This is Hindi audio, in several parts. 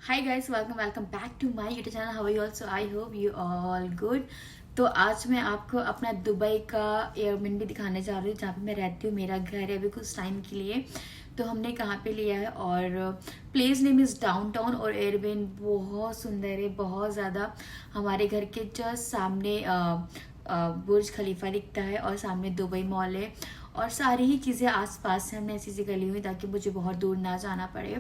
Hi guys, welcome back to my YouTube channel. How are you also? I hope you all good. तो आज मैं आपको अपना दुबई का एयरबिनबी दिखाने जा रही हूँ, जहाँ पे मैं रहती हूँ। मेरा घर है अभी कुछ टाइम के लिए। तो हमने कहाँ पे लिया है, और प्लेस नेम इज़ डाउनटाउन। और एयरबिन बहुत सुंदर है, बहुत ज़्यादा। हमारे घर के जस्ट सामने बुर्ज खलीफा दिखता है, और सामने दुबई मॉल है, और सारी ही चीज़ें आसपास से हमने ऐसी जगह ली हुई ताकि मुझे बहुत दूर ना जाना पड़े।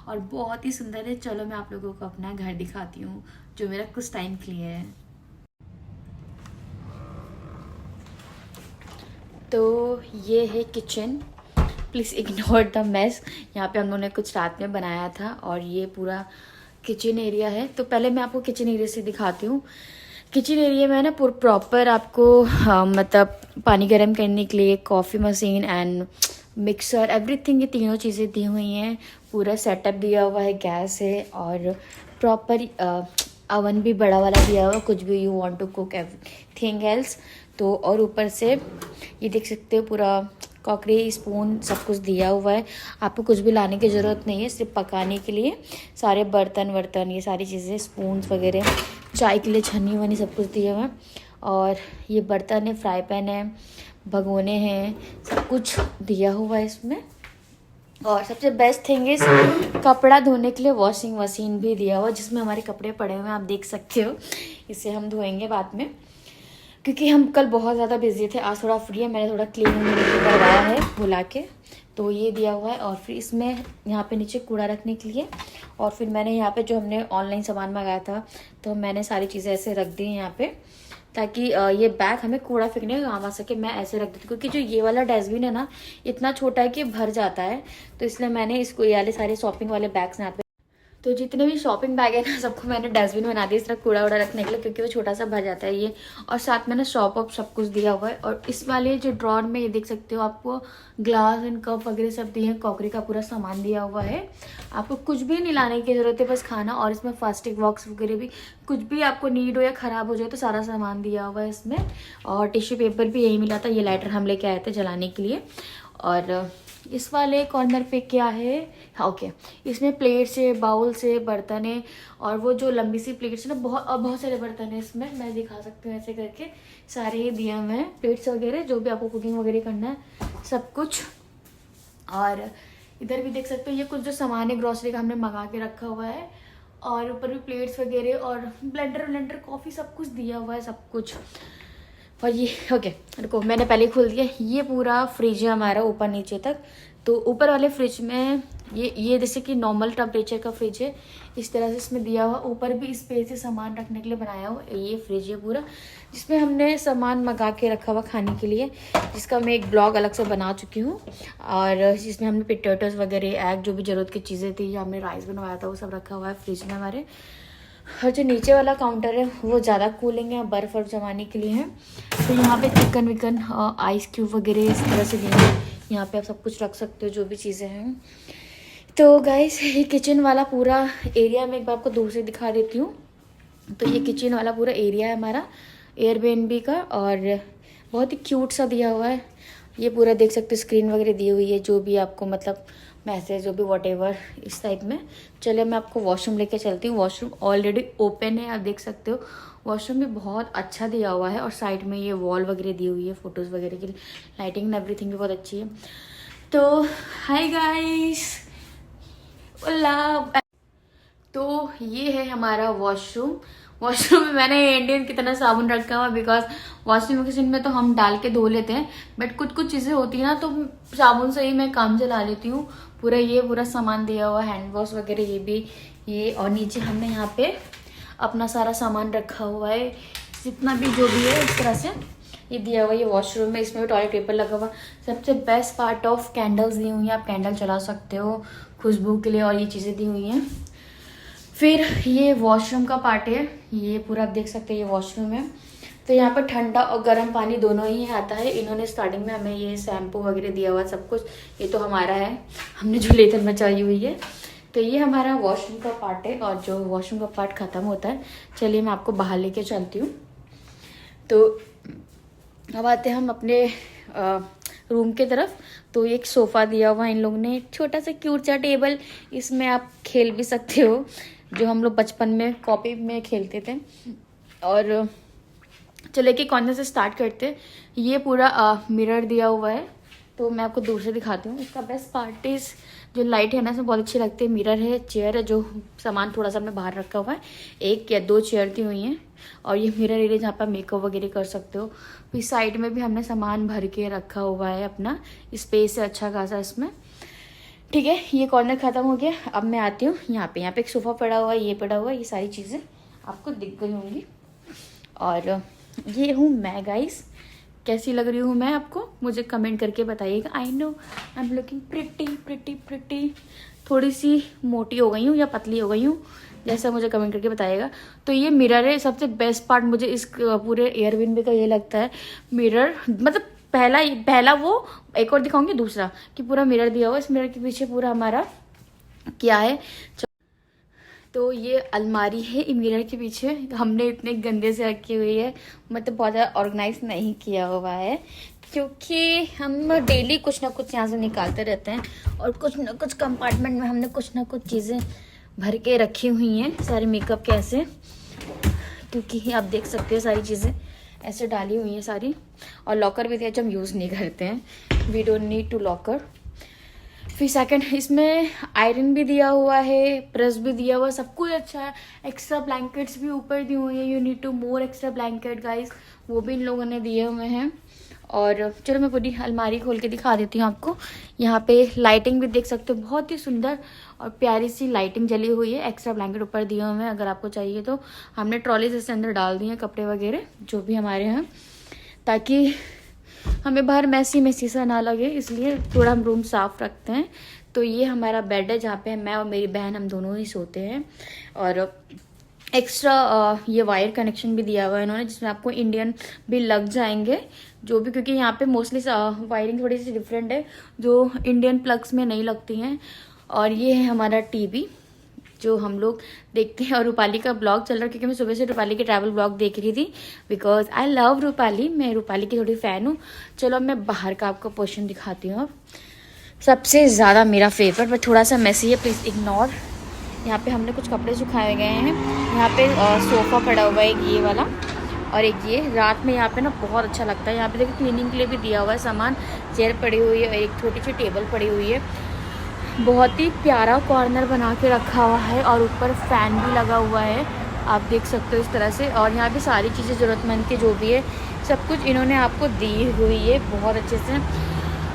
और बहुत ही सुंदर है। चलो मैं आप लोगों को अपना घर दिखाती हूँ, जो मेरा कुछ टाइम के लिए है। तो ये है kitchen. Please ignore the mess. यहाँ पे हम लोगों ने कुछ रात में बनाया था, और ये पूरा किचन एरिया है। तो पहले मैं आपको किचन एरिया से दिखाती हूँ। किचन एरिया में ना पूरा प्रॉपर आपको मतलब पानी गर्म करने के लिए coffee machine and mixer everything, ये तीनों चीज़ें दी हुई हैं। पूरा सेटअप दिया हुआ है, गैस है, और प्रॉपर अवन भी बड़ा वाला दिया हुआ है, कुछ भी you want to cook everything else. तो और ऊपर से ये देख सकते हो पूरा कॉकरी स्पून सब कुछ दिया हुआ है। आपको कुछ भी लाने की ज़रूरत नहीं है, सिर्फ पकाने के लिए सारे बर्तन वर्तन, ये सारी चीज़ें, स्पून्स वगैरह, चाय के लिए छन्नी वनी सब कुछ दिया हुआ है। और ये बर्तन है, फ्राई पैन है, भगोने हैं, सब कुछ दिया हुआ है इसमें। और सबसे बेस्ट थिंग इज कपड़ा धोने के लिए वॉशिंग मशीन भी दिया हुआ, जिसमें हमारे कपड़े पड़े हुए हैं, आप देख सकते हो। इसे हम धोएंगे बाद में, क्योंकि हम कल बहुत ज़्यादा बिजी थे। आज थोड़ा फ्री है, मैंने थोड़ा क्लीनिंग करवाया है बुला के। तो ये दिया हुआ है। और फिर इसमें यहाँ पे नीचे कूड़ा रखने के लिए, और फिर मैंने यहाँ पे जो हमने ऑनलाइन सामान मंगाया था, तो मैंने सारी चीज़ें ऐसे रख दी यहाँ पे, ताकि ये बैग हमें कूड़ा फेंकने का काम आ सके। मैं ऐसे रख देती हूँ, क्योंकि जो ये वाला डस्टबिन है ना, इतना छोटा है कि भर जाता है। तो इसलिए मैंने इसको, ये वाले सारे शॉपिंग वाले बैग्स यहाँ पे, तो जितने भी शॉपिंग बैग है ना, सबको मैंने डस्टबिन बना दिया इस तरह कूड़ा वूड़ा रखने के लिए, क्योंकि वो छोटा सा भर जाता है ये। और साथ में ना शॉप ऑप सब कुछ दिया हुआ है। और इस वाले जो ड्रॉर में ये देख सकते हो, आपको ग्लास एंड कप वगैरह सब दिए हैं, क्रॉकरी का पूरा सामान दिया हुआ है। आपको कुछ भी नहीं लाने की जरूरत है, बस खाना। और इसमें प्लास्टिक बॉक्स वगैरह भी, कुछ भी आपको नीड हो या ख़राब हो जाए तो सारा सामान दिया हुआ है इसमें। और टिश्यू पेपर भी यही मिला था। ये लाइटर हम लेके आए थे जलाने के लिए। और इस वाले कॉर्नर पे क्या है, हाँ ओके, इसमें प्लेट्स है, बाउल्स है, बर्तन है। और वो जो लंबी सी प्लेट्स है ना, बहुत सारे बर्तन है इसमें, मैं दिखा सकती हूँ ऐसे करके। सारे ही दिए हुए हैं प्लेट्स वगैरह, जो भी आपको कुकिंग वगैरह करना है सब कुछ। और इधर भी देख सकते हो, ये कुछ जो सामान है ग्रॉसरी का हमने मंगा के रखा हुआ है। और ऊपर भी प्लेट्स वगैरह और ब्लेंडर व्लेंडर, कॉफ़ी, सब कुछ दिया हुआ है, सब कुछ। और ये ओके, रुको, मैंने पहले ही खोल दिया। ये पूरा फ्रिज है हमारा ऊपर नीचे तक। तो ऊपर वाले फ्रिज में ये जैसे कि नॉर्मल टेम्परेचर का फ्रिज है, इस तरह से इसमें दिया हुआ। ऊपर भी स्पेस है सामान रखने के लिए बनाया हुआ। ये फ्रिज है पूरा, जिसमें हमने सामान मंगा के रखा हुआ खाने के लिए, जिसका मैं एक ब्लॉग अलग से बना चुकी हूँ। और जिसमें हमने पोटैटोस वगैरह, एग, जो भी ज़रूरत की चीज़ें थी, या हमने राइस बनवाया था, वो सब रखा हुआ है फ्रिज में हमारे। और जो नीचे वाला काउंटर है वो ज़्यादा कूलिंग है, बर्फ़ वर्फ जमाने के लिए है। तो यहाँ पे चिकन विकन, आइस क्यूब वगैरह इस तरह से देंगे। यहाँ पे आप सब कुछ रख सकते हो, जो भी चीज़ें हैं। तो गाइस, ये किचन वाला पूरा एरिया मैं एक बार आपको दूर से दिखा देती हूँ। तो ये किचन वाला पूरा एरिया है हमारा एयरबीएनबी का, और बहुत ही क्यूट सा दिया हुआ है। ये पूरा देख सकते हो, स्क्रीन वगैरह दी हुई है, जो भी आपको मतलब मैसेज, जो भी वॉटेवर इस टाइप में। चलिए मैं आपको वॉशरूम लेके चलती हूँ। वॉशरूम ऑलरेडी ओपन है, आप देख सकते हो। वॉशरूम भी बहुत अच्छा दिया हुआ है, और साइड में ये वॉल वगैरह दी हुई है फोटोज़ वगैरह की। लाइटिंग एवरीथिंग भी बहुत अच्छी है। तो हाय गाइस, तो ये है हमारा वॉशरूम। वॉशरूम में मैंने इंडियन की तरह साबुन रखा हुआ, बिकॉज वॉशिंग मशीन में तो हम डाल के धो लेते हैं, बट कुछ कुछ चीज़ें होती है ना, तो साबुन से ही मैं काम चला लेती हूँ पूरा। ये पूरा सामान दिया हुआ, हैंड वॉश वगैरह, ये भी ये। और नीचे हमने यहाँ पे अपना सारा सामान रखा हुआ है, जितना भी जो भी है इस तरह से ये दिया हुआ है। ये वॉशरूम में, इसमें भी टॉयलेट पेपर लगा हुआ। सबसे बेस्ट पार्ट ऑफ कैंडल्स दी हुई हैं, आप कैंडल चला सकते हो खुशबू के लिए, और ये चीज़ें दी हुई हैं। फिर ये वॉशरूम का पार्ट है, ये पूरा आप देख सकते हैं, ये वॉशरूम है। तो यहाँ पर ठंडा और गर्म पानी दोनों ही आता है। इन्होंने स्टार्टिंग में हमें ये शैम्पू वगैरह दिया हुआ सब कुछ, ये तो हमारा है, हमने जो लेकर मचाई हुई है। तो ये हमारा वॉशरूम का पार्ट है, और जो वॉशरूम का पार्ट ख़त्म होता है, चलिए मैं आपको बाहर लेके चलती हूँ। तो अब आते हैं हम अपने रूम के तरफ। तो एक सोफ़ा दिया हुआ इन लोगों ने, छोटा सा क्यूट सा टेबल, इसमें आप खेल भी सकते हो। जो हम लोग बचपन में कॉपी में खेलते थे। और चलो एक कॉर्नर से स्टार्ट करते हैं। ये पूरा मिरर दिया हुआ है, तो मैं आपको दूर से दिखाती हूँ। इसका बेस्ट पार्ट इज जो लाइट है ना, इसमें बहुत अच्छी लगती है। मिरर है, चेयर है, जो सामान थोड़ा सा हमने बाहर रखा हुआ है, 1 या 2 चेयर दी हुई हैं। और ये मिरर एरिया जहाँ पर मेकअप वगैरह कर सकते हो। फिर साइड में भी हमने सामान भर के रखा हुआ है, अपना स्पेस है अच्छा खासा इसमें। ठीक है, ये कॉर्नर खत्म हो गया। अब मैं आती हूँ यहाँ पे एक सोफ़ा पड़ा हुआ है, ये पड़ा हुआ है, ये सारी चीज़ें आपको दिख गई होंगी। और ये हूँ मैं गाइस, कैसी लग रही हूँ मैं आपको मुझे कमेंट करके बताइएगा। I know I am looking pretty. थोड़ी सी मोटी हो गई हूँ या पतली हो गई हूँ, जैसा मुझे कमेंट करके बताइएगा। तो ये मिरर है, सबसे बेस्ट पार्ट मुझे इस पूरे एयरबिनबी का ये लगता है। मिरर मतलब पहला वो, एक और दिखाऊंगी दूसरा, कि पूरा मिरर दिया हुआ। इस मिरर के पीछे पूरा हमारा क्या है, तो ये अलमारी है। मिरर के पीछे हमने इतने गंदे से रखी हुई है, मतलब बहुत ज़्यादा ऑर्गेनाइज नहीं किया हुआ है, क्योंकि हम डेली कुछ ना कुछ यहाँ से निकालते रहते हैं। और कुछ ना कुछ कंपार्टमेंट में हमने कुछ ना कुछ चीज़ें भर के रखी हुई हैं, सारे मेकअप के ऐसे, क्योंकि आप देख सकते हैं सारी चीज़ें ऐसे डाली हुई हैं सारी। और लॉकर भी दिया जो हम यूज़ नहीं करते हैं, we don't need to locker. फिर सेकंड, इसमें आयरन भी दिया हुआ है, प्रेस भी दिया हुआ है, सब कुछ अच्छा है। एक्स्ट्रा ब्लैंकेट्स भी ऊपर दिए हुए हैं, you need to more extra blanket guys, वो भी इन लोगों ने दिए हुए हैं। और चलो मैं पूरी अलमारी खोल के दिखा देती हूँ आपको। यहाँ पे लाइटिंग भी देख सकते हो, बहुत ही सुंदर और प्यारी सी लाइटिंग जली हुई है। एक्स्ट्रा ब्लैंकेट ऊपर दिए हुए हैं, अगर आपको चाहिए तो। हमने ट्रॉली से अंदर डाल दिए हैं कपड़े वगैरह जो भी हमारे हैं, ताकि हमें बाहर मैसी सा ना लगे, इसलिए थोड़ा हम रूम साफ रखते हैं। तो ये हमारा बेड है, जहाँ पे मैं और मेरी बहन हम दोनों ही सोते हैं। और एक्स्ट्रा ये वायर कनेक्शन भी दिया हुआ है इन्होंने, जिसमें आपको इंडियन भी लग जाएंगे जो भी, क्योंकि यहाँ पे मोस्टली वायरिंग थोड़ी सी डिफरेंट है, जो इंडियन प्लग्स में नहीं लगती हैं। और ये है हमारा टीवी जो हम लोग देखते हैं। और रूपाली का ब्लॉग चल रहा है, क्योंकि मैं सुबह से रूपाली के ट्रैवल ब्लॉग देख रही थी, बिकॉज आई लव रूपाली, मैं रूपाली की थोड़ी फ़ैन हूँ। चलो अब मैं बाहर का आपको पोर्शन दिखाती हूँ। अब सबसे ज़्यादा मेरा फेवरेट, बट थोड़ा सा मैसी है, प्लीज़ इग्नोर। यहाँ पे हमने कुछ कपड़े सुखाए गए हैं। यहाँ पे सोफ़ा पड़ा हुआ है, एक ये वाला और एक ये। रात में यहाँ पे ना बहुत अच्छा लगता है। यहाँ पे देखिए क्लीनिंग के लिए भी दिया हुआ है सामान, चेयर पड़ी हुई है और एक छोटी सी टेबल पड़ी हुई है। बहुत ही प्यारा कॉर्नर बना के रखा हुआ है, और ऊपर फैन भी लगा हुआ है, आप देख सकते हो इस तरह से। और यहाँ पे सारी चीज़ें ज़रूरतमंद की जो भी है, सब कुछ इन्होंने आपको दी हुई है बहुत अच्छे से।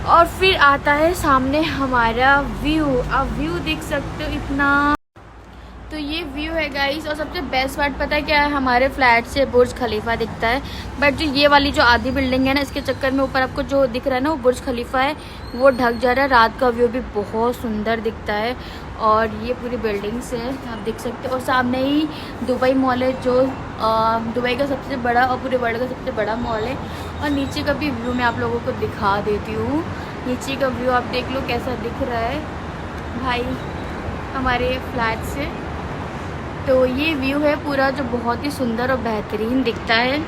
और फिर आता है सामने हमारा व्यू, आप व्यू देख सकते हो इतना। तो ये व्यू है गाइस। और सबसे बेस्ट पार्ट पता है क्या है, हमारे फ्लैट से बुर्ज खलीफा दिखता है। बट जो ये वाली जो आधी बिल्डिंग है ना, इसके चक्कर में ऊपर आपको जो दिख रहा है ना, वो बुर्ज खलीफा है, वो ढक जा रहा है। रात का व्यू भी बहुत सुंदर दिखता है। और ये पूरी बिल्डिंग्स है, आप देख सकते हो। और सामने ही दुबई मॉल है, जो दुबई का सबसे बड़ा और पूरे वर्ल्ड का सबसे बड़ा मॉल है। और नीचे का भी व्यू मैं आप लोगों को दिखा देती हूँ। नीचे का व्यू आप देख लो कैसा दिख रहा है भाई हमारे फ्लैट से। तो ये व्यू है पूरा, जो बहुत ही सुंदर और बेहतरीन दिखता है।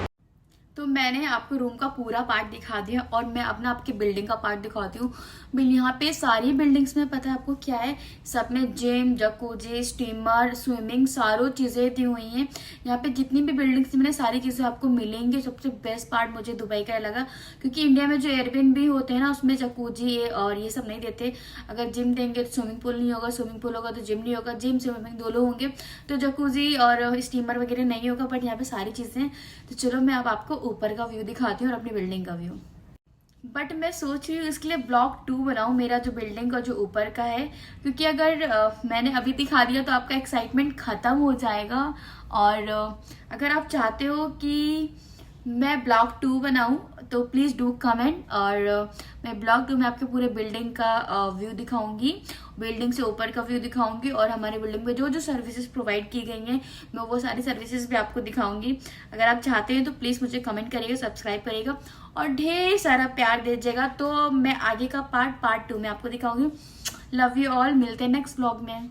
तो मैंने आपको रूम का पूरा पार्ट दिखा दिया, और मैं अपना आपकी बिल्डिंग का पार्ट दिखाती हूँ। यहाँ पे सारी बिल्डिंग्स में पता है आपको क्या है, सब में जिम, जकूजी, स्टीमर, स्विमिंग, सारों चीज़ें दी हुई हैं। यहाँ पे जितनी भी बिल्डिंग्स में सारी चीज़ें आपको मिलेंगी। सबसे बेस्ट पार्ट मुझे दुबई का लगा, क्योंकि इंडिया में जो एयरबिनबी होते हैं ना, उसमें जकूजी और ये सब नहीं देते। अगर जिम देंगे तो स्विमिंग पूल नहीं होगा, स्विमिंग पूल होगा तो जिम नहीं होगा, जिम स्विमिंग दोनों होंगे, तो जकूजी और स्टीमर वगैरह नहीं होगा। बट यहाँ पे सारी चीज़ें। तो चलो मैं अब आपको ऊपर का व्यू दिखाती हूँ और अपनी बिल्डिंग का व्यू। बट मैं सोच रही हूँ इसके लिए ब्लॉग 2 बनाऊँ, मेरा जो बिल्डिंग का जो ऊपर का है, क्योंकि अगर मैंने अभी दिखा दिया तो आपका एक्साइटमेंट ख़त्म हो जाएगा। और अगर आप चाहते हो कि मैं ब्लॉग 2 बनाऊँ तो प्लीज़ डू कमेंट। और मैं ब्लॉग 2 में आपके पूरे बिल्डिंग का व्यू दिखाऊंगी, बिल्डिंग से ऊपर का व्यू दिखाऊंगी, और हमारे बिल्डिंग में जो जो सर्विसेज प्रोवाइड की गई हैं मैं वो सारी सर्विसेज भी आपको दिखाऊंगी। अगर आप चाहते हैं तो प्लीज़ मुझे कमेंट करिएगा, सब्सक्राइब करिएगा और ढेर सारा प्यार दीजिएगा। तो मैं आगे का पार्ट 2 में आपको दिखाऊंगी। लव यू ऑल, मिलते हैं नेक्स्ट ब्लॉग में।